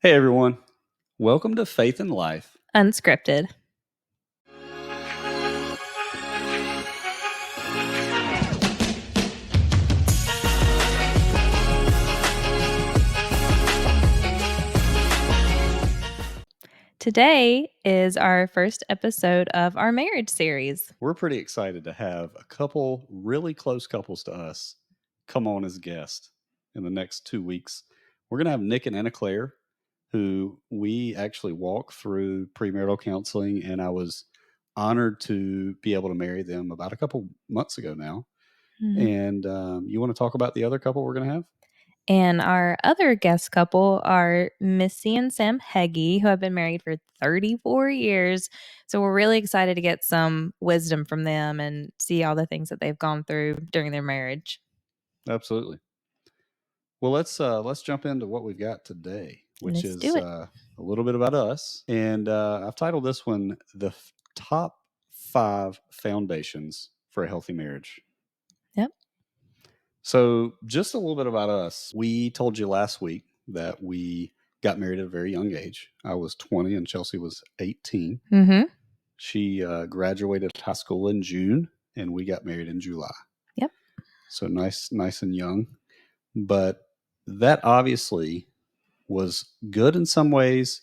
Hey everyone, welcome to Faith Life Unscripted. Today is our first episode of our marriage series. We're pretty excited to have a couple really close couples to us come on as guests in the next 2 weeks. We're going to have Nick and Anna Claire, who we actually walked through premarital counseling, and I was honored to be able to marry them about a couple months ago now. And you want to talk about the other couple we're going to have? And our other guest couple are Missy and Sam Heggie, who have been married for 34 years. So we're really excited to get some wisdom from them and see all the things that they've gone through during their marriage. Absolutely. Well, let's jump into what we've got today, which Let's is do it. a little bit about us. And I've titled this one "The Top 5 Foundations for a Healthy Marriage." Yep. So, just a little bit about us. We told you last week that we got married at a very young age. I was 20 and Chelsea was 18. Mm-hmm. She graduated high school in June, and we got married in July. Yep. So nice and young. But that obviously was good in some ways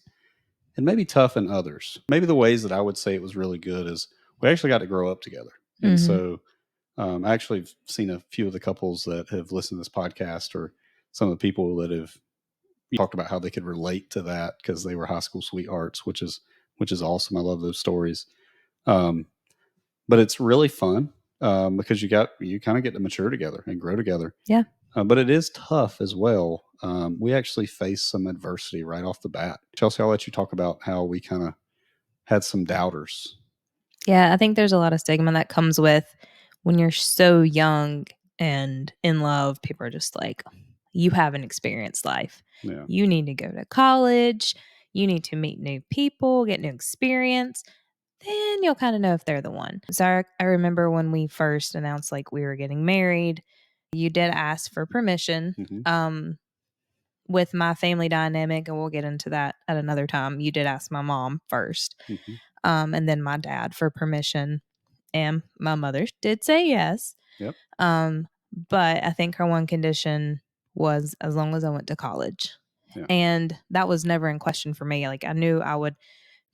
and maybe tough in others. Maybe the ways that I would say it was really good is we actually got to grow up together. And so I actually have seen a few of the couples that have listened to this podcast, or some of the people that have talked about how they could relate to that because they were high school sweethearts, which is awesome. I love those stories. But it's really fun because you kind of get to mature together and grow together. Yeah. But it is tough as well. We actually faced some adversity right off the bat. Chelsea, I'll let you talk about how we kind of had some doubters. Yeah, I think there's a lot of stigma that comes with when you're so young and in love. People are just like, you haven't experienced life. Yeah. You need to go to college. You need to meet new people, get new experience. Then you'll kind of know if they're the one. So I remember when we first announced like we were getting married, you did ask for permission. With my family dynamic, and we'll get into that at another time. You did ask my mom first, and then my dad for permission, and my mother did say yes. Yep. But I think her one condition was as long as I went to college. Yeah. And that was never in question for me. Like I knew I would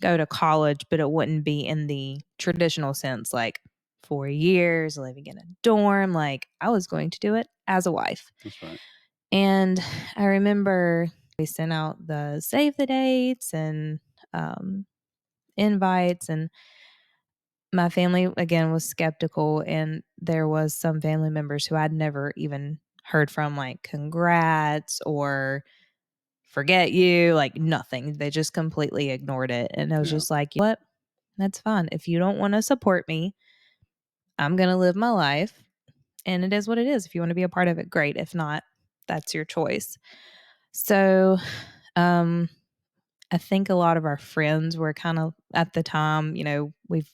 go to college, but it wouldn't be in the traditional sense, like 4 years living in a dorm. Like I was going to do it as a wife. That's right. And I remember we sent out the save the dates and invites, and my family again was skeptical, and there was some family members who I'd never even heard from, like congrats or forget you, like nothing. They just completely ignored it. And I was just like, you know what? That's fine. If you don't want to support me, I'm going to live my life. And it is what it is. If you want to be a part of it, great. If not, that's your choice. So, I think a lot of our friends were kind of at the time, we've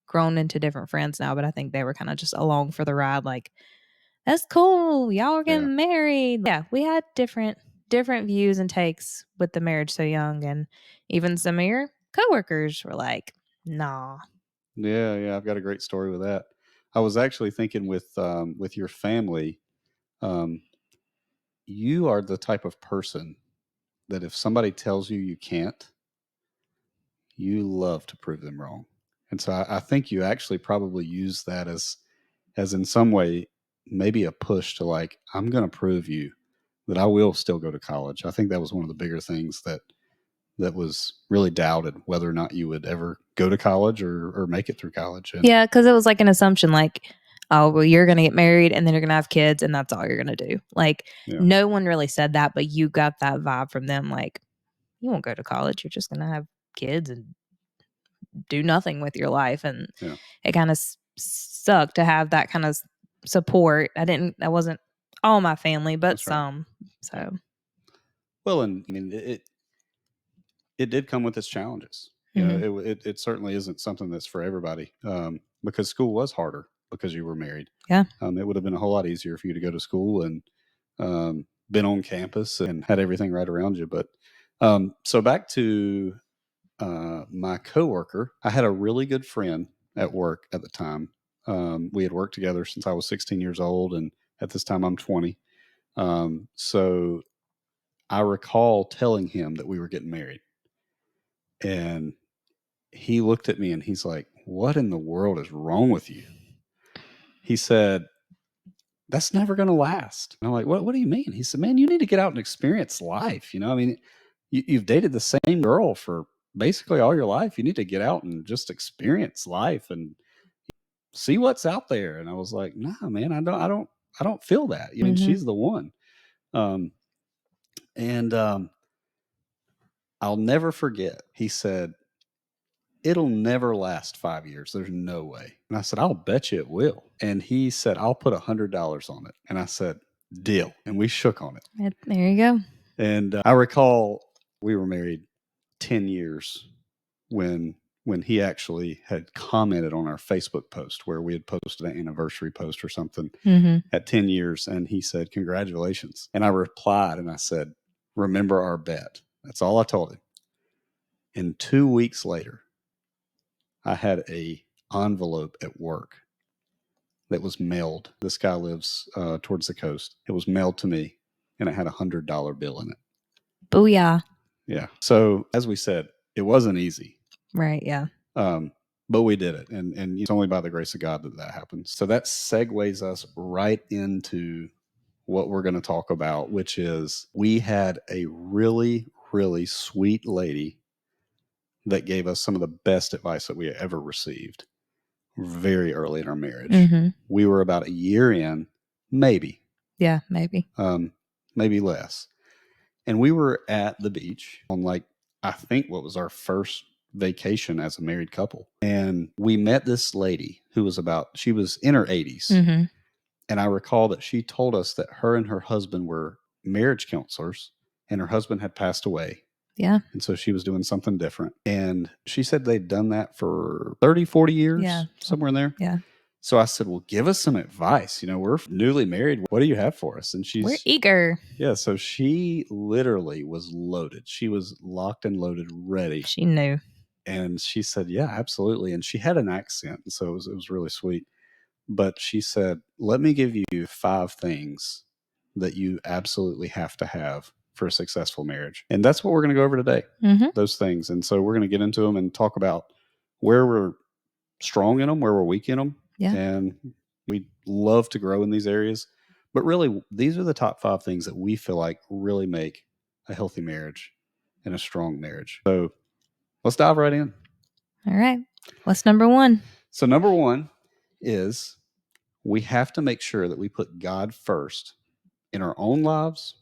grown into different friends now, but I think they were kind of just along for the ride. Like, that's cool. Y'all are getting married. Yeah, we had different views and takes with the marriage so young, and even some of your coworkers were like, "Nah." Yeah. I've got a great story with that. I was actually thinking with your family, you are the type of person that if somebody tells you can't, you love to prove them wrong. And so I think you actually probably use that as in some way maybe a push to like, I'm going to prove you that I will still go to college. I think that was one of the bigger things that was really doubted whether or not you would ever go to college or make it through college. And yeah, because it was like an assumption, like, oh, well, you're going to get married and then you're going to have kids and that's all you're going to do. Like, no one really said that, but you got that vibe from them. Like, you won't go to college. You're just going to have kids and do nothing with your life. And it kind of sucked to have that kind of support. That wasn't all my family, but That's some. Right. So, well, and I mean, it did come with its challenges. You know, it certainly isn't something that's for everybody, because school was harder because you were married. Yeah. It would have been a whole lot easier for you to go to school and been on campus and had everything right around you. But So back to my coworker. I had a really good friend at work at the time. We had worked together since I was 16 years old, and at this time I'm 20. So I recall telling him that we were getting married, and he looked at me and he's like, "What in the world is wrong with you?" He said, "That's never going to last." And I'm like, "What do you mean?" He said, "Man, you need to get out and experience life. I mean, you've dated the same girl for basically all your life. You need to get out and just experience life and see what's out there." And I was like, "Nah, man, I don't feel that. I mean, Mhm. she's the one." Um, and I'll never forget. He said, "It'll never last 5 years. There's no way." And I said, "I'll bet you it will." And he said, "I'll put $100 on it." And I said, "Deal." And we shook on it. There you go. And I recall we were married 10 years when he actually had commented on our Facebook post where we had posted an anniversary post or something Mhm. at 10 years. And he said, "Congratulations." And I replied and I said, "Remember our bet." That's all I told him. And 2 weeks later, I had a envelope at work that was mailed. This guy lives towards the coast. It was mailed to me, and it had $100 bill in it. Booyah. Yeah. So as we said, it wasn't easy, Right, yeah. but we did it, and it's only by the grace of God that that happens. So that segues us right into what we're going to talk about, which is we had a really, really sweet lady that gave us some of the best advice that we ever received very early in our marriage. Mhm. We were about a year in, maybe, Yeah, maybe. maybe less. And we were at the beach on I think what was our first vacation as a married couple. And we met this lady who was she was in her 80s. Mhm. And I recall that she told us that her and her husband were marriage counselors and her husband had passed away. Yeah. And so she was doing something different. And she said they'd done that for 30, 40 years, Yeah. somewhere in there. Yeah. So I said, "Well, give us some advice. We're newly married. What do you have for us?" And We're she's, eager. yeah, so she literally was loaded. She was locked and loaded, ready. She knew. And she said, "Yeah, absolutely." And she had an accent. And so it was really sweet. But she said, "Let me give you 5 things that you absolutely have to have for a successful marriage." And that's what we're going to go over today, Mhm. those things. And so we're going to get into them and talk about where we're strong in them, where we're weak in them. Yeah. And we love to grow in these areas. But really, these are the top 5 things that we feel like really make a healthy marriage and a strong marriage. So let's dive right in. All right. What's number 1? So, number 1 is we have to make sure that we put God first in our own lives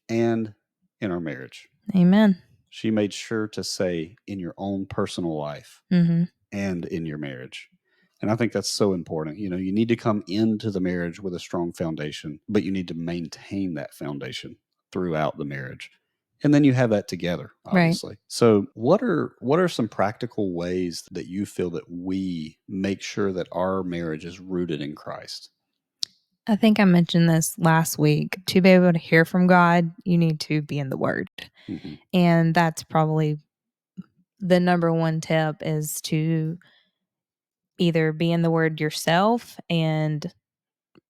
and in our marriage. Amen. She made sure to say in your own personal life Mhm. and in your marriage. And I think that's so important. You need to come into the marriage with a strong foundation, but you need to maintain that foundation throughout the marriage. And then you have that together, obviously. Right. So what are some practical ways that you feel that we make sure that our marriage is rooted in Christ? I think I mentioned this last week. To be able to hear from God, you need to be in the Word. Mm-hmm. And that's probably the number 1 tip is to either be in the Word yourself and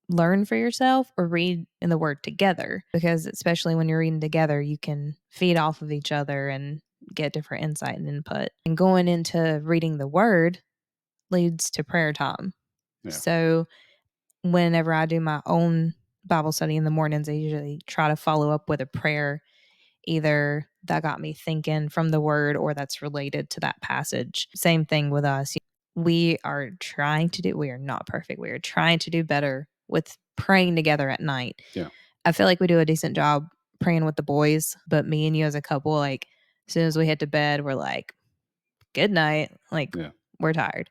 learn for yourself or read in the Word together. Because especially when you're reading together, you can feed off of each other and get different insight and input. And going into reading the Word leads to prayer time. Yeah. So whenever I do my own Bible study in the mornings, I usually try to follow up with a prayer, either that got me thinking from the Word or that's related to that passage. Same thing with us. We are not perfect. We are trying to do better with praying together at night. Yeah. I feel like we do a decent job praying with the boys, but me and you as a couple, like as soon as we hit to bed, we're like, good night. Like, yeah. We're tired.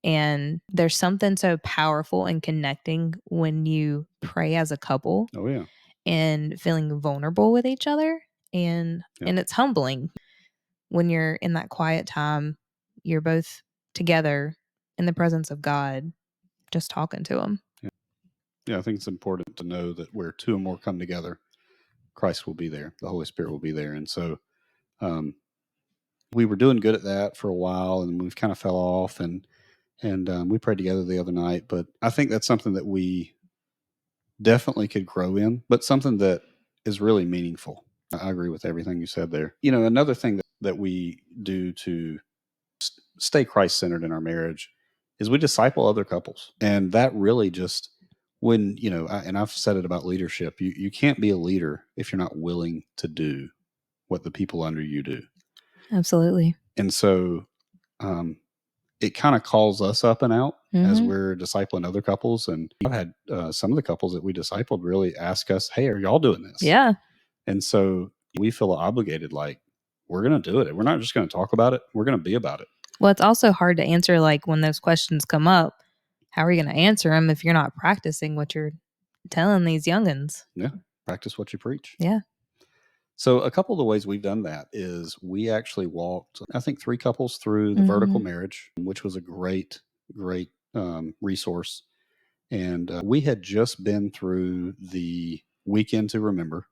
And there's something so powerful and connecting when you pray as a couple. Oh, yeah. And feeling vulnerable with each other. And it's humbling when you're in that quiet time. You're both together in the presence of God, just talking to him. Yeah, I think it's important to know that where 2 or more come together, Christ will be there. The Holy Spirit will be there. And so We were doing good at that for a while, and we've kind of fell off, and we prayed together the other night. But I think that's something that we definitely could grow in, but something that is really meaningful. I agree with everything you said there. Another thing that we do to stay Christ centered in our marriage is we disciple other couples. And that really just, when, and I've said it about leadership, you can't be a leader if you're not willing to do what the people under you do. Absolutely. And so it kind of calls us up and out as we're discipling other couples. And I've had some of the couples that we discipled really ask us, hey, are y'all doing this? Yeah. And so we feel obligated, like, we're going to do it. We're not just going to talk about it. We're going to be about it. Well, it's also hard to answer, like, when those questions come up, how are you going to answer them if you're not practicing what you're telling these youngins? Yeah. Practice what you preach. Yeah. So a couple of the ways we've done that is we actually walked, I think, 3 couples through the vertical marriage, which was a great resource. And we had just been through the weekend to remember.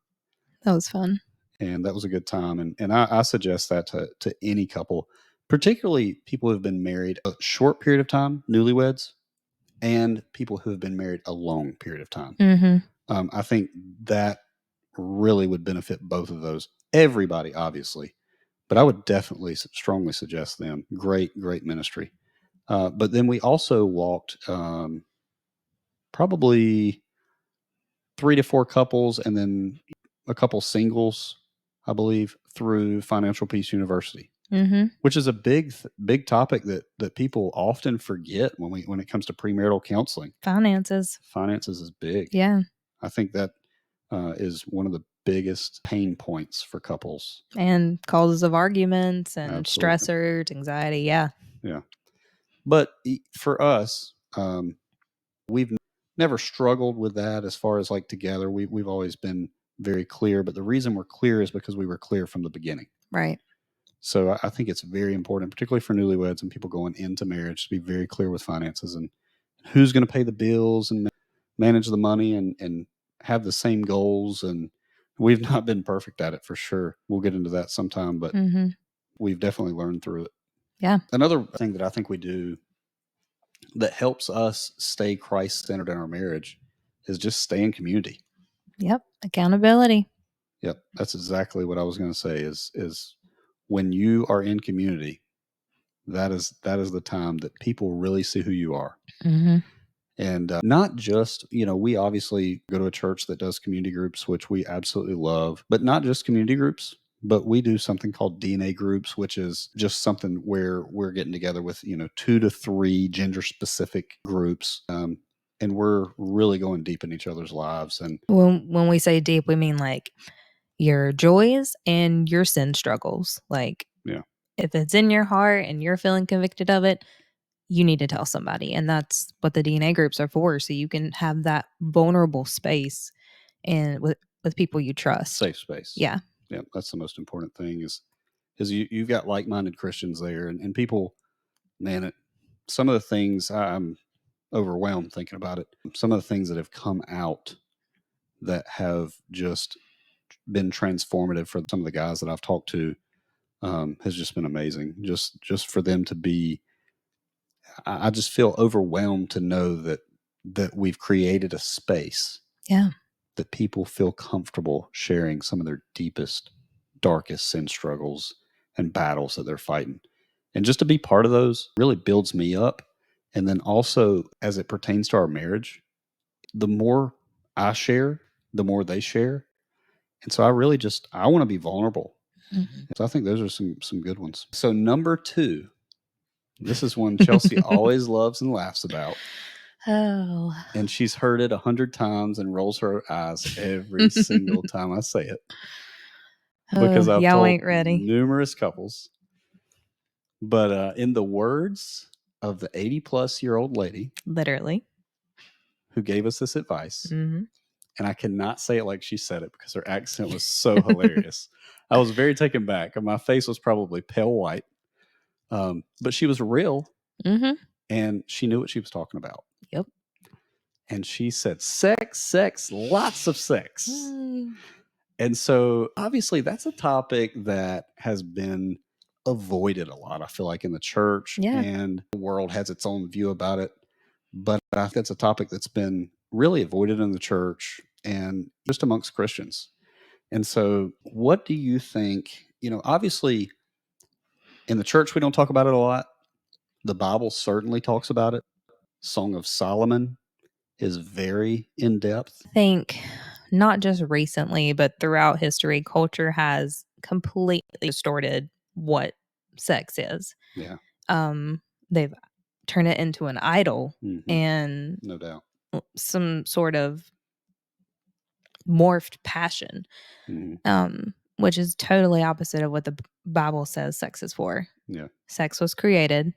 That was fun. And that was a good time. And I suggest that to any couple, particularly people who have been married a short period of time, newlyweds, and people who have been married a long period of time. I think that really would benefit both of those. Everybody, obviously, but I would definitely strongly suggest them. Great ministry. But then we also walked probably 3 to 4 couples and then a couple singles, I believe, through Financial Peace University, which is a big topic that people often forget when it comes to premarital counseling. Finances is big. Yeah. I think that is one of the biggest pain points for couples. And causes of arguments and Absolutely. stressors, anxiety. Yeah. Yeah. But for us, we've never struggled with that as far as like together. We've always been very clear, but the reason we're clear is because we were clear from the beginning. Right. So I think it's very important, particularly for newlyweds and people going into marriage, to be very clear with finances and who's going to pay the bills and manage the money and have the same goals. And we've not been perfect at it, for sure. We'll get into that sometime, but we've definitely learned through it. Yeah. Another thing that I think we do that helps us stay Christ-centered in our marriage is just stay in community. Yep. Accountability. Yep. That's exactly what I was going to say is when you are in community, that is the time that people really see who you are. And not just, we obviously go to a church that does community groups, which we absolutely love, but not just community groups, but we do something called DNA groups, which is just something where we're getting together with, 2 to 3 gender specific groups. And we're really going deep in each other's lives. And when we say deep, we mean like your joys and your sin struggles. Like, yeah, if it's in your heart and you're feeling convicted of it, you need to tell somebody. And that's what the DNA groups are for. So you can have that vulnerable space and with people you trust. Safe space. Yeah. Yeah. That's the most important thing is you've got like-minded Christians there and people, man, some of the things I'm overwhelmed thinking about it. Some of the things that have come out that have just been transformative for some of the guys that I've talked to has just been amazing. Just for them to be, I just feel overwhelmed to know that we've created a space. Yeah. That people feel comfortable sharing some of their deepest, darkest sin struggles and battles that they're fighting. And just to be part of those really builds me up. And then also, as it pertains to our marriage, the more I share, the more they share. And so I want to be vulnerable. So I think those are some good ones. So number 2, this is one Chelsea always loves and laughs about. Oh. And she's heard it 100 times and rolls her eyes every single time I say it. Because I've y'all told ain't ready. numerous couples. But in the words of the 80-plus-year-old lady, literally, who gave us this advice, and I cannot say it like she said it because her accent was so hilarious. I was very taken back. My face was probably pale white, but she was real, and she knew what she was talking about. Yep. And she said, sex, lots of sex. And so obviously that's a topic that has been avoided a lot, I feel like, in the church, Yeah. and the world has its own view about it. But I think that's a topic that's been really avoided in the church and just amongst Christians. And so what do you think? Obviously in the church we don't talk about it a lot. The Bible certainly talks about it. Song of Solomon is very in depth. I think not just recently, but throughout history, culture has completely distorted what sex is. Yeah. They've turned it into an idol Mm-hmm. and No doubt. some sort of morphed passion, Mm-hmm. which is totally opposite of what the Bible says sex is for. Yeah. Sex was created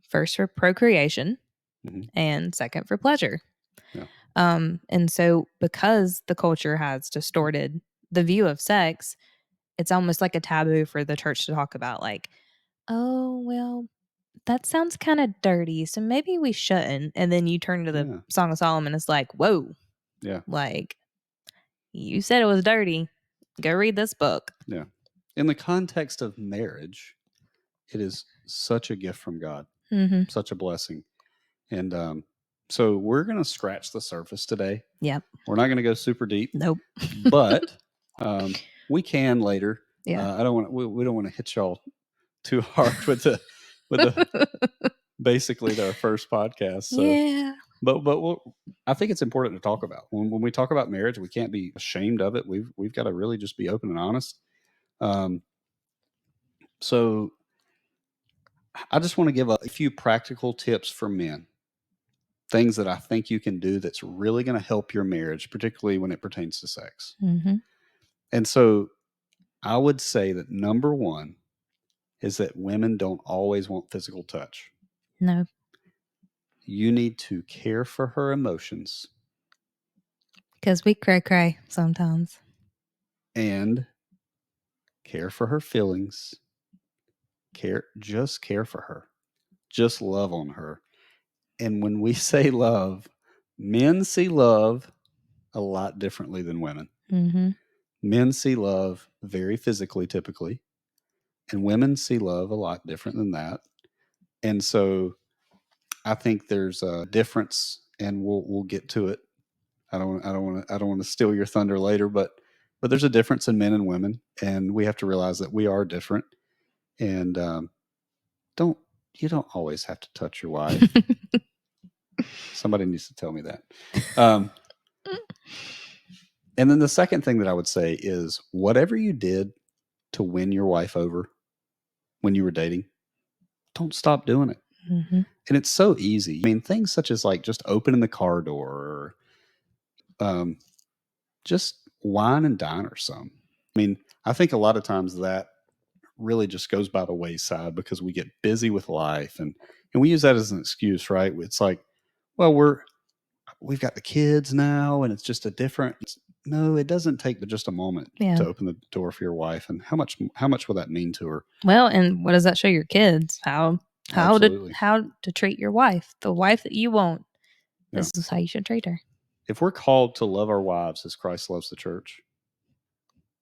first for procreation Mm-hmm. and second for pleasure. Yeah. And so because the culture has distorted the view of sex, it's almost like a taboo for the church to talk about, like, oh, well, that sounds kind of dirty, so maybe we shouldn't. And then you turn to the Yeah. Song of Solomon, it's like, whoa, Yeah. like, you said it was dirty. Go read this book. Yeah. In the context of marriage, it is such a gift from God, Mm-hmm. such a blessing. And so we're going to scratch the surface today. Yep. We're not going to go super deep, Nope. but we can later. Yeah. I don't want we don't want to hit y'all too hard with the basically our first podcast. So, Yeah. but I think it's important to talk about when we talk about marriage. We can't be ashamed of it. We've got to really just be open and honest. So I just want to give a few practical tips for men, things that I think you can do that's really going to help your marriage, particularly when it pertains to sex. Mm-hmm. And so I would say that number one is that women don't always want physical touch. No. You need to care for her emotions Because we cray sometimes. and care for her feelings. Just care for her. Just love on her. And when we say love, men see love a lot differently than women. Mm-hmm. Men see love very physically, typically, and women see love a lot different than that. And so I think there's a difference, and we'll get to it. I don't want to steal your thunder later, but there's a difference in men and women, and we have to realize that we are different. And don't you don't always have to touch your wife. Somebody needs to tell me that. And then the second thing that I would say is whatever you did to win your wife over when you were dating, don't stop doing it. Mm-hmm. And it's so easy. I mean, things such as like just opening the car door or just wine and dine or some. I mean, I think a lot of times that really just goes by the wayside because we get busy with life and we use that as an excuse, right? It's like, well, we've got the kids now and it's just a different. No, it doesn't take but just a moment Yeah. to open the door for your wife. And how much will that mean to her? Well, and what does that show your kids? How Absolutely. to treat your wife, the wife that you want. Yeah. This is how you should treat her. If we're called to love our wives as Christ loves the church,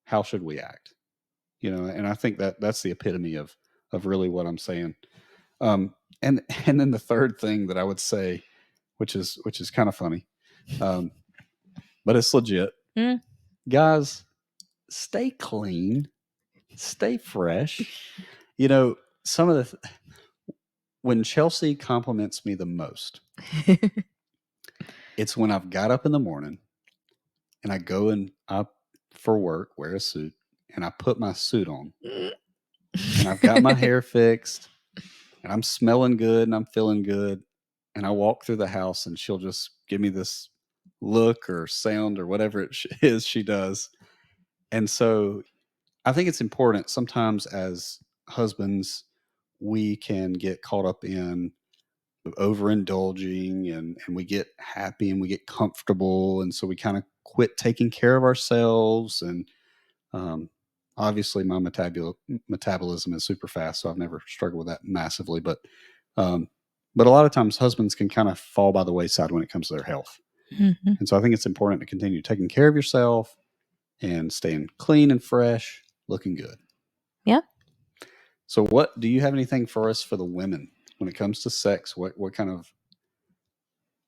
how should we act? And I think that that's the epitome of really what I'm saying. And then the third thing that I would say, which is kind of funny, but it's legit. Mm. Guys, stay clean, stay fresh. Some of the when Chelsea compliments me the most, it's when I've got up in the morning and I go and for work, wear a suit, and I put my suit on, and I've got my hair fixed, and I'm smelling good and I'm feeling good, and I walk through the house and she'll just give me this look or sound or whatever it is she does. And so I think it's important sometimes as husbands, we can get caught up in overindulging and we get happy and we get comfortable. And so we kind of quit taking care of ourselves. And um, obviously, my metabolism is super fast, so I've never struggled with that massively. Um, but a lot of times, husbands can kind of fall by the wayside when it comes to their health. Mm-hmm. And so I think it's important to continue taking care of yourself and staying clean and fresh, looking good. Yeah. So, what do you have anything for us for the women when it comes to sex? What kind of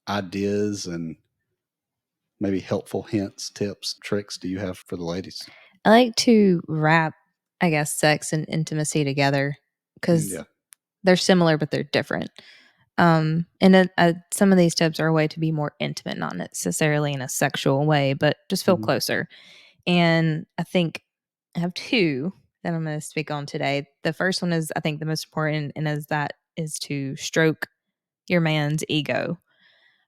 ideas and maybe helpful hints, tips, tricks do you have for the ladies? I like to wrap, I guess, sex and intimacy together because Yeah. they're similar, but they're different. Some of these tips are a way to be more intimate, not necessarily in a sexual way, but just feel Hmm. closer. And I think I have two that I'm going to speak on today. The first one is, I think, the most important, and is to stroke your man's ego.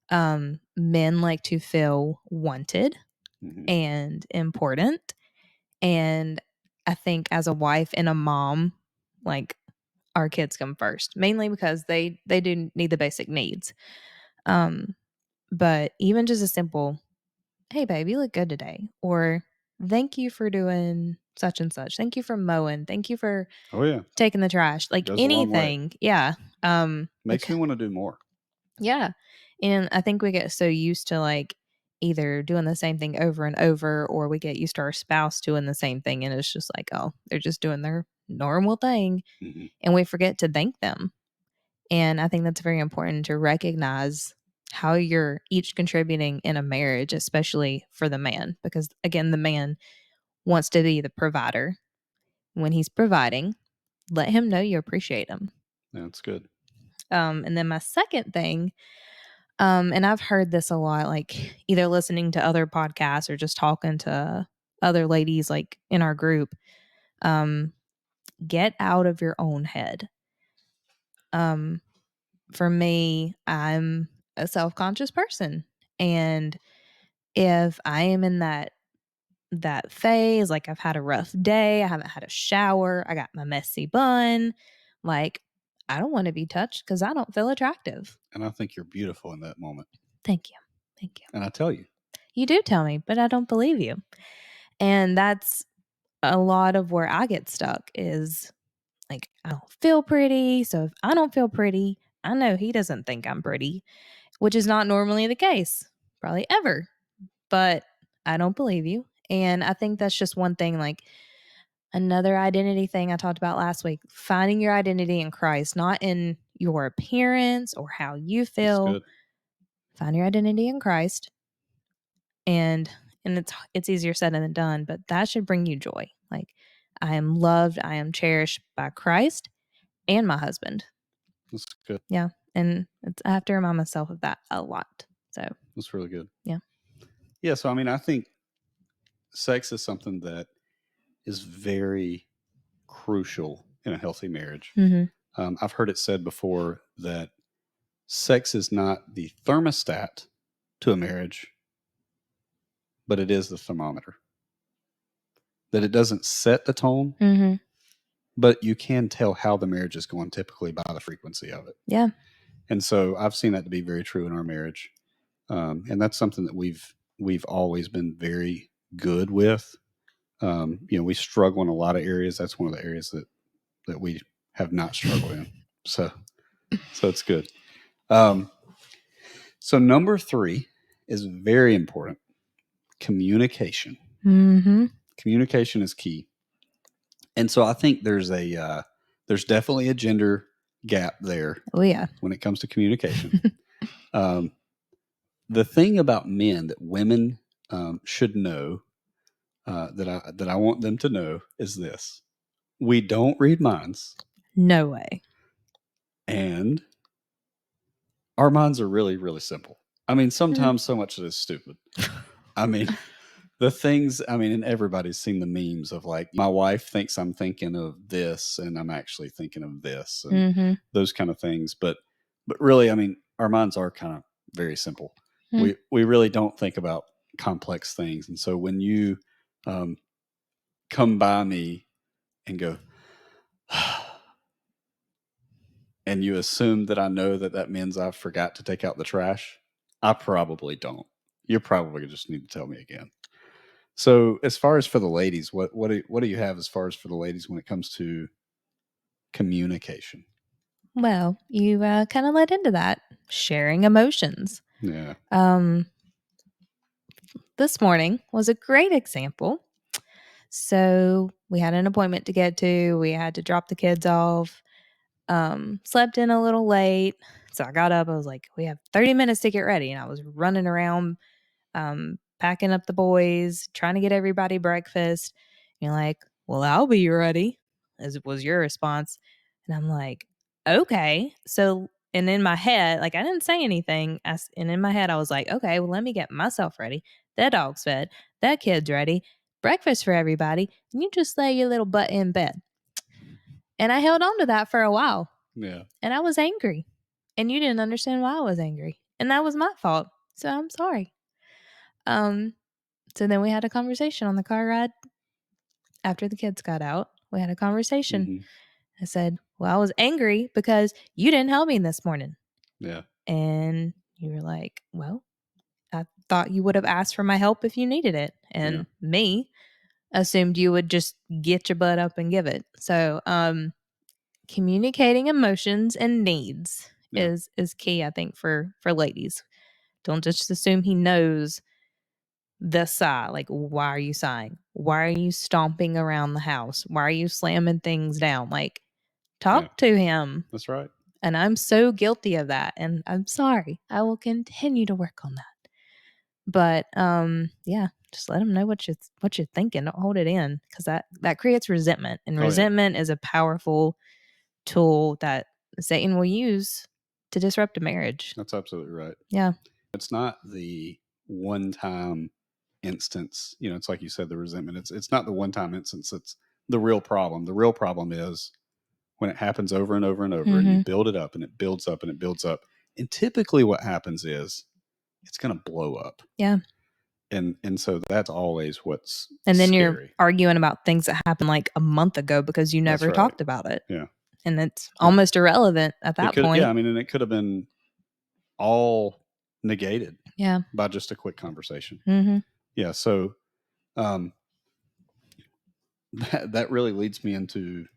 Men like to feel wanted Hmm. and important. And I think as a wife and a mom, like our kids come first, mainly because they do need the basic needs. Um, but even just a simple, "Hey babe, you look good today," or "Thank you for doing such and such. Thank you for mowing. Thank you for Oh yeah, taking the trash." Like goes a long way. anything. Yeah. Makes me want to do more. Yeah. And I think we get so used to like either doing the same thing over and over, or we get used to our spouse doing the same thing. And it's just like, oh, they're just doing their normal thing. Hmm. And we forget to thank them. And I think that's very important to recognize how you're each contributing in a marriage, especially for the man. Because again, the man wants to be the provider. When he's providing, let him know you appreciate him. That's good. And then my second thing, and I've heard this a lot, like either listening to other podcasts or just talking to other ladies like in our group. Um, get out of your own head. Um, for me, I'm a self-conscious person. And if I am in that phase, like I've had a rough day, I haven't had a shower, I got my messy bun, like I don't want to be touched because I don't feel attractive. And I think you're beautiful in that moment. Thank you. Thank you. And I tell you, You do tell me, but I don't believe you. And that's a lot of where I get stuck is like, I don't feel pretty. So if I don't feel pretty, I know he doesn't think I'm pretty, which is not normally the case, probably ever. But I don't believe you. And I think that's just one thing, like another identity thing I talked about last week, finding your identity in Christ, not in your appearance or how you that's feel. good. Find your identity in Christ. And it's easier said than done, but that should bring you joy. Like I am loved, I am cherished by Christ and my husband. That's good. Yeah. And I have to remind myself of that a lot. So, That's really good. yeah. Yeah. So, I mean, I think sex is something that is very crucial in a healthy marriage. Mhm. I've heard it said before that sex is not the thermostat to a marriage, but it is the thermometer. That it doesn't set the tone, Mhm. but you can tell how the marriage is going typically by the frequency of it. Yeah. And so I've seen that to be very true in our marriage, and that's something that we've always been very good with. We struggle in a lot of areas. That's one of the areas that we have not struggled in. So it's good. Um, so number 3 is very important. Communication. Mhm. Communication is key. And so I think there's definitely a gender gap there Oh yeah. when it comes to communication. Um, the thing about men that women should know, that I want them to know, is this: we don't read minds, No way. and our minds are really really simple. I mean, Mm. sometimes so much that is stupid. I mean, the things, I mean, and everybody's seen the memes of like, my wife thinks I'm thinking of this and I'm actually thinking of this, and Mhm. those kind of things. But really, I mean, our minds are kind of very simple. Mm. We really don't think about complex things. And so when you um, come by me and go, and you assume that I know that that means I forgot to take out the trash, I probably don't. You probably just need to tell me again. So, as far as for the ladies, what do you have as far as for the ladies when it comes to communication? Well, you kind of led into that, sharing emotions. Yeah. Um, this morning was a great example. So we had an appointment to get to. We had to drop the kids off. Slept in a little late. So I got up. I was like, we have 30 minutes to get ready. And I was running around, packing up the boys, trying to get everybody breakfast. And you're like, well, I'll be ready, as was your response. And I'm like, okay. So, and in my head, like I didn't say anything. And in my head, I was like, okay, well, let me get myself ready. That dog's fed. That kid's ready. Breakfast for everybody. And you just lay your little butt in bed. And I held on to that for a while. Yeah. And I was angry. And you didn't understand why I was angry. And that was my fault. So I'm sorry. So then we had a conversation on the car ride after the kids got out. We had a conversation. Mm-hmm. I said, well, I was angry because you didn't help me this morning. Yeah. And you were like, well, I thought you would have asked for my help if you needed it. And me assumed you would just get your butt up and give it. So, communicating emotions and needs is key, I think, for ladies. Don't just assume he knows the sigh. Like, why are you sighing? Why are you stomping around the house? Why are you slamming things down? Like, talk to him. That's right. And I'm so guilty of that. And I'm sorry. I will continue to work on that. But yeah, just let him know what you're thinking. Don't hold it in, because that creates resentment. And resentment is a powerful tool that Satan will use to disrupt a marriage. That's absolutely right. Yeah. It's not the one-time instance. You know, it's like you said, the resentment. It's not the one-time instance. It's the real problem. The real problem is when it happens over and over and over, and you build it up, and it builds up, and it builds up. And typically what happens is it's going to blow up. Yeah. And so that's always what's and then scary. You're arguing about things that happened like a month ago because you never talked about it. Yeah. And it's almost irrelevant at that point. Yeah, I mean, and it could have been all negated by just a quick conversation. Mm-hmm. Yeah, so that really leads me into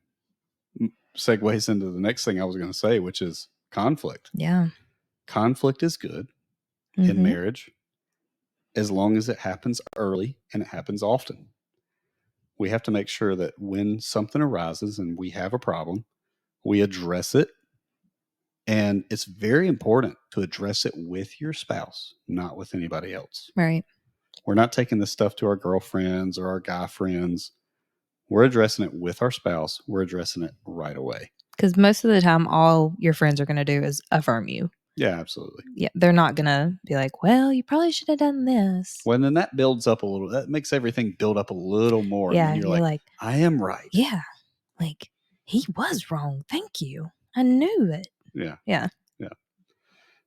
segues into the next thing I was going to say, which is conflict. Yeah. Conflict is good in marriage as long as it happens early and it happens often. We have to make sure that when something arises and we have a problem, we address it. And it's very important to address it with your spouse, not with anybody else. Right. We're not taking this stuff to our girlfriends or our guy friends. We're addressing it with our spouse. We're addressing it right away. Because most of the time, all your friends are going to do is affirm you. Yeah, absolutely. Yeah, they're not going to be like, well, you probably should have done this. Well, then that builds up a little. That makes everything build up a little more. Yeah, and then you're like, I am right. Yeah, like, he was wrong. Thank you. I knew it. Yeah. Yeah. Yeah.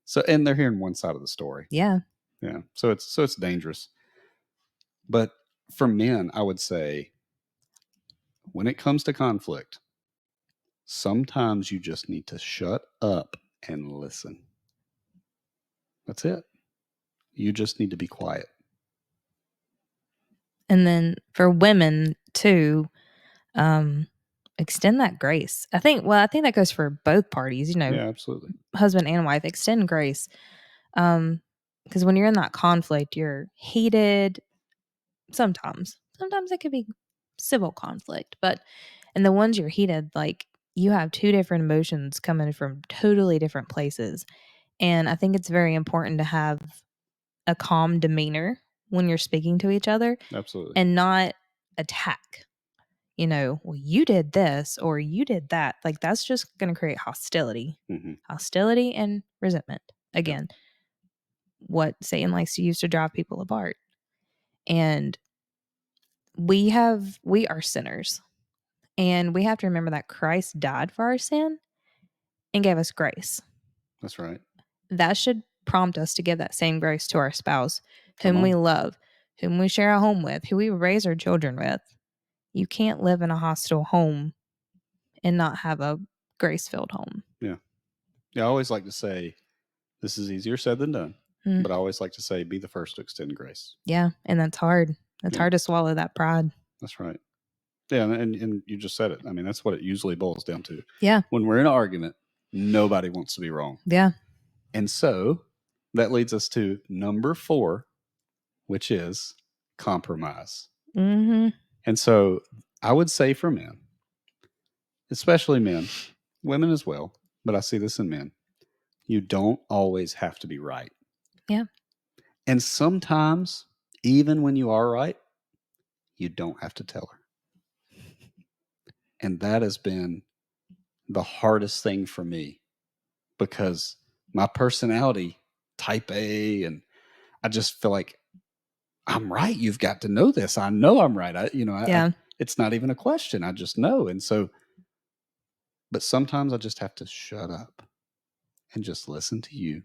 So, and they're hearing one side of the story. Yeah. Yeah. So it's dangerous. But for men, I would say when it comes to conflict, sometimes you just need to shut up and listen. That's it. You just need to be quiet. And then for women too, extend that grace. I think that goes for both parties, you know. Yeah, absolutely. Husband and wife, extend grace. Because when you're in that conflict, you're heated. Sometimes it could be civil conflict, but and the ones you're heated, like, you have two different emotions coming from totally different places. And I think it's very important to have a calm demeanor when you're speaking to each other. Absolutely. And not attack. You know, well, you did this or you did that. Like, that's just going to create hostility. Hostility and resentment. Again, what Satan likes to use to drive people apart. And we are sinners. And we have to remember that Christ died for our sin and gave us grace. That's right. That should prompt us to give that same grace to our spouse, whom we love, whom we share a home with, who we raise our children with. You can't live in a hostile home and not have a grace-filled home. Yeah. Yeah, I always like to say, this is easier said than done. But I always like to say, be the first to extend grace. Yeah, and that's hard. It's hard to swallow that pride. That's right. Yeah, and you just said it. I mean, that's what it usually boils down to. Yeah. When we're in an argument, nobody wants to be wrong. Yeah. And so that leads us to number 4, which is compromise. And so I would say for men, especially men, women as well, but I see this in men, you don't always have to be right. Yeah. And sometimes, even when you are right, you don't have to tell her. And that has been the hardest thing for me because my personality, type A, and I just feel like I'm right. You've got to know this. I know I'm right. Yeah. It's not even a question. I just know. And so, but sometimes I just have to shut up and just listen to you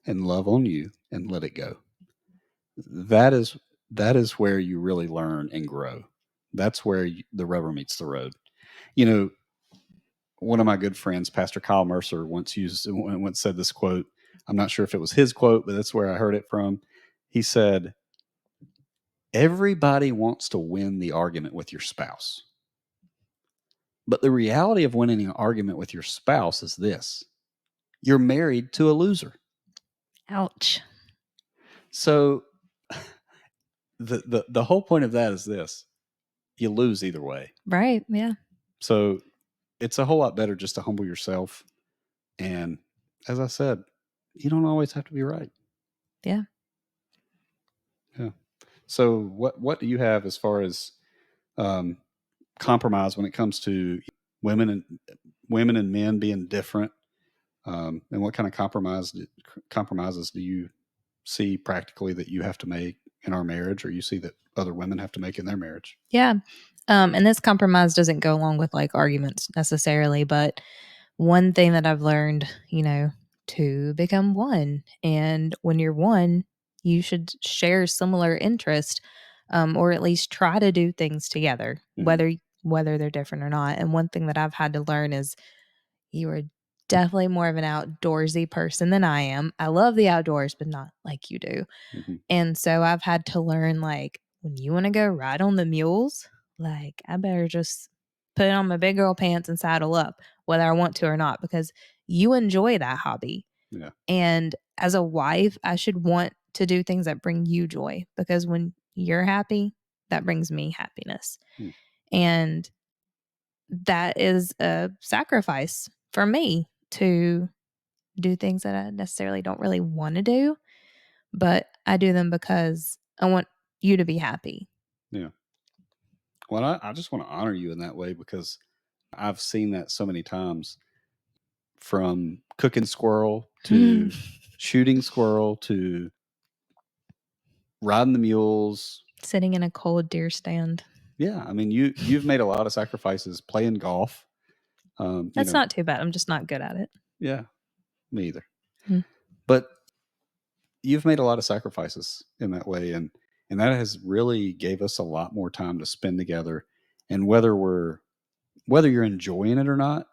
and love on you and let it go. That is that is where you really learn and grow. That's where the rubber meets the road. You know, one of my good friends, Pastor Kyle Mercer, once said this quote. I'm not sure if it was his quote, but that's where I heard it from. He said, "Everybody wants to win the argument with your spouse. But the reality of winning an argument with your spouse is this: you're married to a loser." Ouch. So the whole point of that is this: you lose either way. Right. Yeah. So it's a whole lot better just to humble yourself. And as I said, you don't always have to be right. Yeah. Yeah. So what do you have as far as um, compromise when it comes to women and women and men being different? And what kind of compromises do you see practically that you have to make in our marriage, or you see that other women have to make in their marriage? Yeah. And this compromise doesn't go along with like arguments necessarily, but one thing that I've learned, to become one. And when you're one, you should share similar interest, or at least try to do things together, Mhm. whether they're different or not. And one thing that I've had to learn is you are definitely more of an outdoorsy person than I am. I love the outdoors, but not like you do. Mhm. And so I've had to learn, like, when you wanna go ride on the mules, like, I better just put on my big girl pants and saddle up, whether I want to or not, because you enjoy that hobby. Yeah. And as a wife, I should want to do things that bring you joy, because when you're happy, that brings me happiness. Mm. And that is a sacrifice for me to do things that I necessarily don't really wanna do, but I do them because I want you to be happy. Yeah. Well, I just want to honor you in that way because I've seen that so many times, from cooking squirrel to shooting squirrel to riding the mules. Sitting in a cold deer stand. Yeah, I mean you've made a lot of sacrifices playing golf. That's not too bad. I'm just not good at it. Yeah, me either. Mm. But you've made a lot of sacrifices in that way, and that has really gave us a lot more time to spend together. And whether you're enjoying it or not,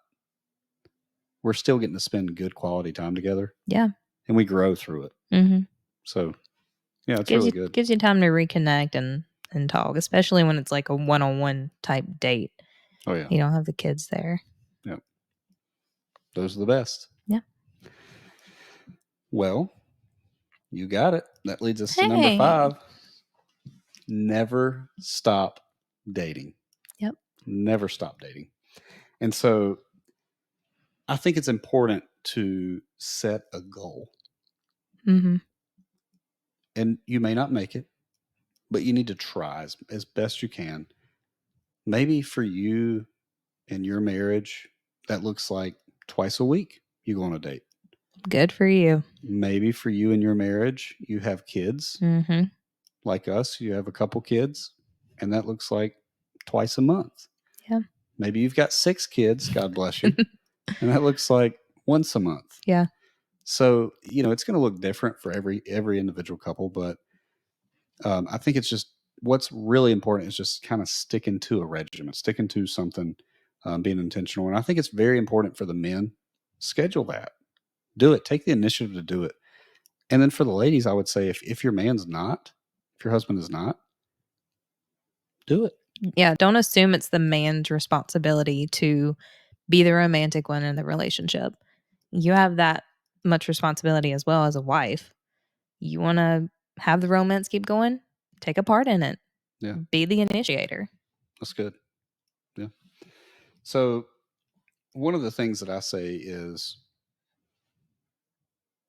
we're still getting to spend good quality time together, Yeah. and we grow through it. Mhm. So yeah, it's Gives really you good. gives you time to reconnect and talk, especially when it's like a one-on-one type date. Oh yeah, You don't have the kids there. yeah. Those are the best. Yeah. Well, you got it. That leads us to number Hey. 5. Never stop dating. Yep. Never stop dating. And so I think it's important to set a goal. Mhm. And you may not make it, but you need to try as best you can. Maybe for you in your marriage, that looks like twice a week you go on a date. Good for you. Maybe for you in your marriage, you have kids. Mhm. Like us, you have a couple kids, and that looks like twice a month. Yeah. Maybe you've got 6 kids, God bless you, and that looks like once a month. Yeah. So, it's going to look different for every individual couple, but I think it's just what's really important is just kind of sticking to a regimen, sticking to something, being intentional. And I think it's very important for the men. Schedule that, do it, take the initiative to do it. And then for the ladies, I would say if your man's not, if your husband is not, do it. Yeah, don't assume it's the man's responsibility to be the romantic one in the relationship. You have that much responsibility as well as a wife. You want to have the romance keep going? Take a part in it. Yeah. Be the initiator. That's good. Yeah. So one of the things that I say is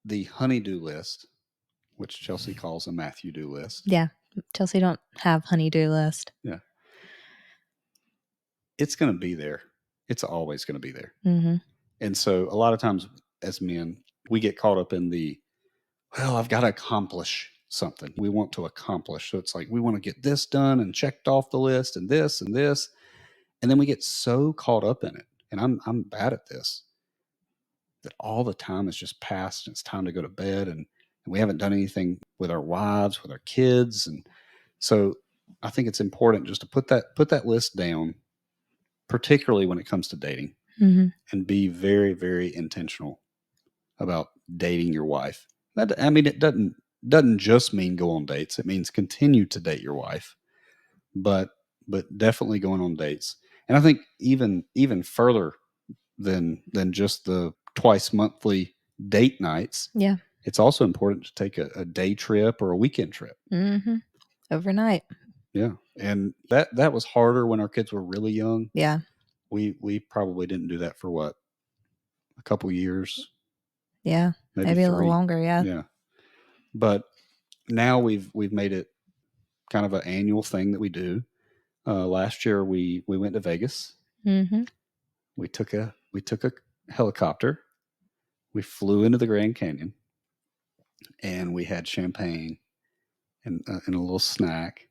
the honey-do list, which Chelsea calls a Matthew do list. Yeah. Chelsea don't have honey-do list. Yeah. It's going to be there. It's always going to be there. Mm-hmm. And so a lot of times as men, we get caught up in the, well, I've got to accomplish something. We want to accomplish. So it's like, we want to get this done and checked off the list and this and this. And then we get so caught up in it. And I'm bad at this, that all the time is just passed and it's time to go to bed. And we haven't done anything with our wives, with our kids. And so I think it's important just to put that list down, particularly when it comes to dating, Mm-hmm. and be very, very intentional about dating your wife. That, I mean, it doesn't just mean go on dates. It means continue to date your wife, but definitely going on dates. And I think even further than just the twice monthly date nights. Yeah. It's also important to take a day trip or a weekend trip. Mm-hmm. Overnight. Yeah. And that was harder when our kids were really young. Yeah. We probably didn't do that for what? A couple years. Yeah. Maybe a little longer, yeah. Yeah. But now we've made it kind of an annual thing that we do. Last year we went to Vegas. Mm-hmm. We took a helicopter. We flew into the Grand Canyon, and we had champagne and a little snack.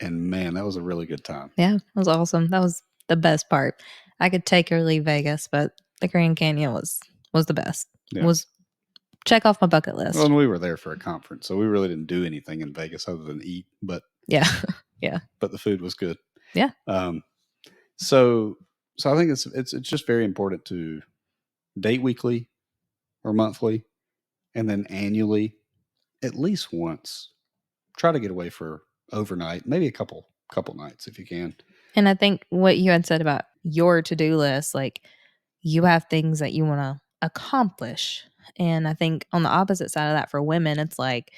And man, that was a really good time. Yeah, it was awesome. That was the best part. I could take or leave Vegas, but the Grand Canyon was the best. Yeah. Was check off my bucket list. Well, and we were there for a conference, so we really didn't do anything in Vegas other than eat. But yeah, yeah. But the food was good. Yeah. So I think it's just very important to date weekly or monthly, and then annually, at least once. Try to get away for overnight, maybe a couple nights if you can. And I think what you had said about your to-do list, like you have things that you want to accomplish. And I think on the opposite side of that for women, it's like,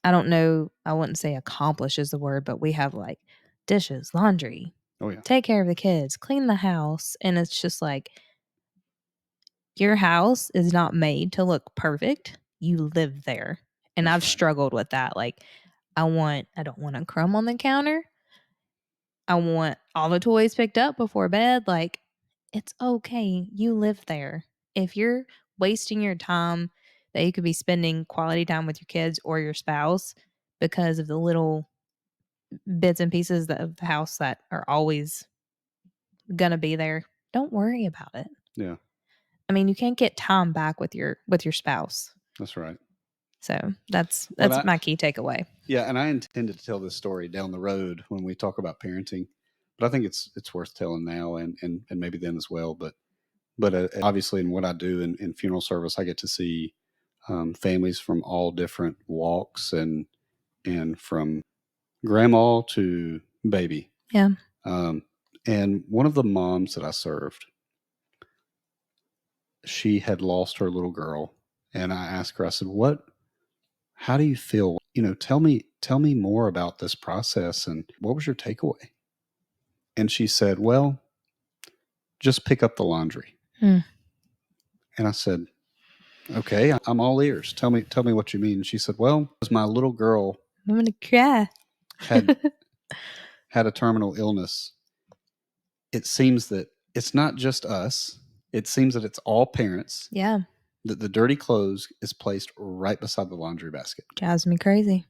I don't know, I wouldn't say accomplish is the word, but we have like dishes, laundry, Oh yeah, take care of the kids, clean the house. And it's just like, your house is not made to look perfect. You live there. And That's I've right. struggled with that. Like, I don't want a crumb on the counter. I want all the toys picked up before bed. Like, it's okay. You live there. If you're wasting your time that you could be spending quality time with your kids or your spouse because of the little bits and pieces of the house that are always gonna be there, don't worry about it. Yeah. I mean, you can't get time back with your spouse. That's right. So that's Well, my key takeaway. Yeah, and I intended to tell this story down the road when we talk about parenting, but I think it's worth telling now and maybe then as well. But obviously, in what I do in funeral service, I get to see families from all different walks and from grandma to baby. Yeah. And one of the moms that I served, she had lost her little girl, and I asked her, I said, how do you feel? You know, tell me more about this process, and what was your takeaway? And she said, well, just pick up the laundry. Hmm. And I said, okay, I'm all ears. Tell me what you mean. And she said, well, as my little girl I'm gonna cry. had a terminal illness, it seems that it's not just us. It seems that it's all parents. Yeah. That the dirty clothes is placed right beside the laundry basket. Drives me crazy.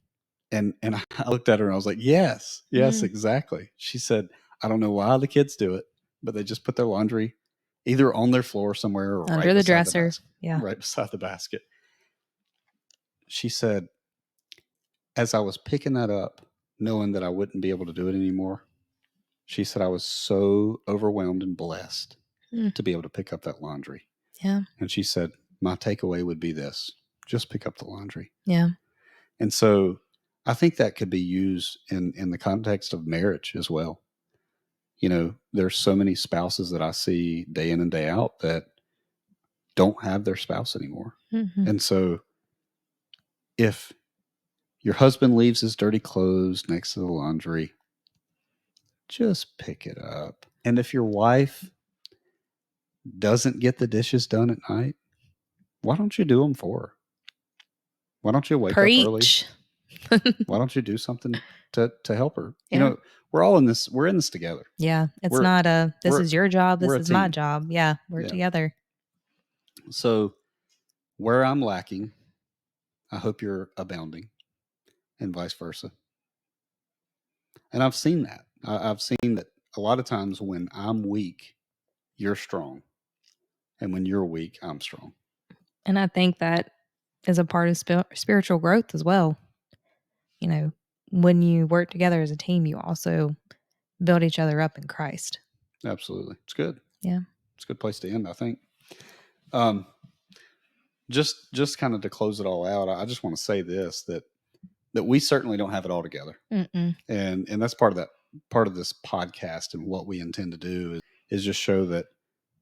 And I looked at her and I was like, yes, exactly. She said, I don't know why the kids do it, but they just put their laundry either on their floor somewhere or under right the beside dresser. Yeah. right beside the basket. She said, as I was picking that up, knowing that I wouldn't be able to do it anymore, she said, I was so overwhelmed and blessed to be able to pick up that laundry. Yeah. And she said, my takeaway would be this: just pick up the laundry. Yeah. And so I think that could be used in the context of marriage as well. You know, there's so many spouses that I see day in and day out that don't have their spouse anymore. Mm-hmm. And so if your husband leaves his dirty clothes next to the laundry, just pick it up. And if your wife doesn't get the dishes done at night, why don't you do them for her? Why don't you wake up early? Preach. Why don't you do something to help her? Yeah. You know, we're in this together. Yeah. It's We're- not this we're- is your job, this we're a is my team. job. Yeah, we're Yeah. together. So where I'm lacking, I hope you're abounding, and vice versa. And I've seen that. I've seen that a lot of times when I'm weak, you're strong. And when you're weak, I'm strong. And I think that is a part of spiritual growth as well. You know, when you work together as a team, you also build each other up in Christ. Absolutely. It's good. Yeah. It's a good place to end, I think. Just kind of to close it all out, I just want to say this, that we certainly don't have it all together. Mm-mm. And that's part of this podcast, and what we intend to do is just show that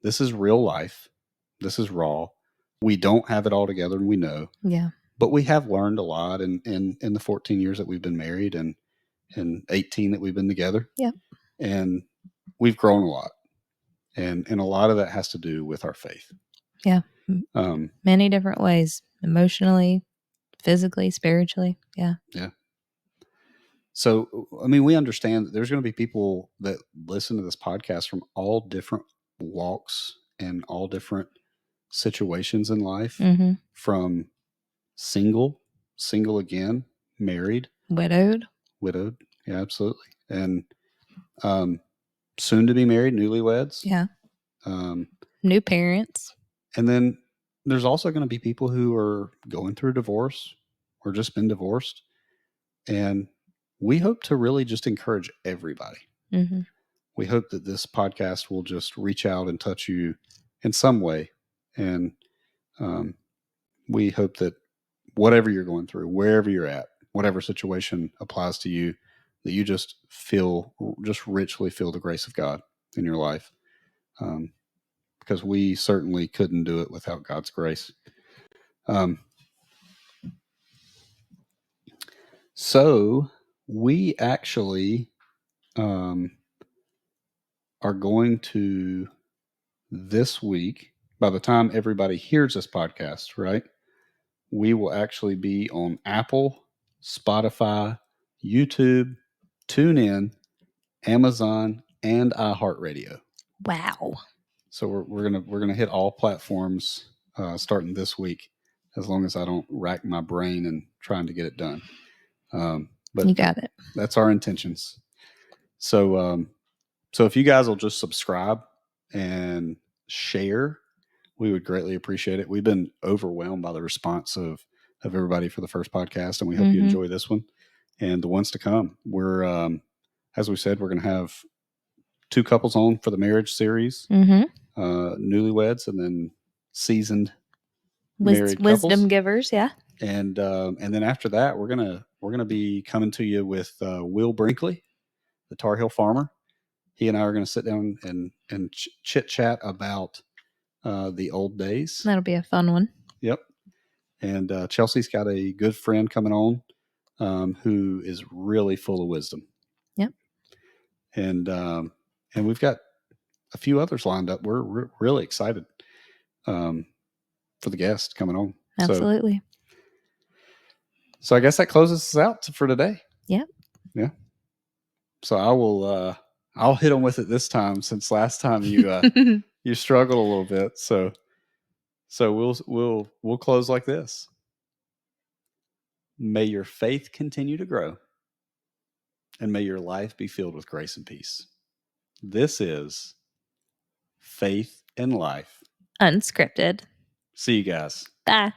this is real life. This is raw. We don't have it all together, and we know. Yeah. But we have learned a lot in the 14 years that we've been married, and 18 that we've been together. Yeah. And we've grown a lot. And a lot of that has to do with our faith. Yeah. Many different ways, emotionally, physically, spiritually. Yeah. Yeah. So, I mean, we understand that there's going to be people that listen to this podcast from all different walks and all different situations in life, Mm-hmm. from single again, married, Widowed. Yeah, absolutely. And soon to be married, newlyweds. Yeah. Um, New parents. And then there's also going to be people who are going through divorce or just been divorced. And we hope to really just encourage everybody. Mm-hmm. We hope that this podcast will just reach out and touch you in some way. And we hope that whatever you're going through, wherever you're at, whatever situation applies to you, that you just richly feel the grace of God in your life. Because we certainly couldn't do it without God's grace. So we actually are going to, this week, by the time everybody hears this podcast, right, we will actually be on Apple, Spotify, YouTube, TuneIn, Amazon, and iHeartRadio. Wow. So we're gonna hit all platforms starting this week, as long as I don't rack my brain and trying to get it done. But you got it. That's our intentions. So so if you guys will just subscribe and share, we would greatly appreciate it. We've been overwhelmed by the response of everybody for the first podcast, and we hope you enjoy this one and the ones to come. We're as we said, we're going to have 2 couples on for the marriage series, newlyweds, and then seasoned married couples. Wisdom givers, yeah. And then after that, we're gonna be coming to you with Will Brinkley, the Tar Heel farmer. He and I are going to sit down and chit chat about the old days. That'll be a fun one. Yep. And Chelsea's got a good friend coming on who is really full of wisdom. Yep. And we've got a few others lined up. We're really excited for the guest coming on. Absolutely. So I guess that closes us out for today. Yep. Yeah. So I will. I'll hit them with it this time, since last time you you struggled a little bit. So we'll close like this. May your faith continue to grow, and may your life be filled with grace and peace. This is Faith and Life Unscripted. See you guys. Bye.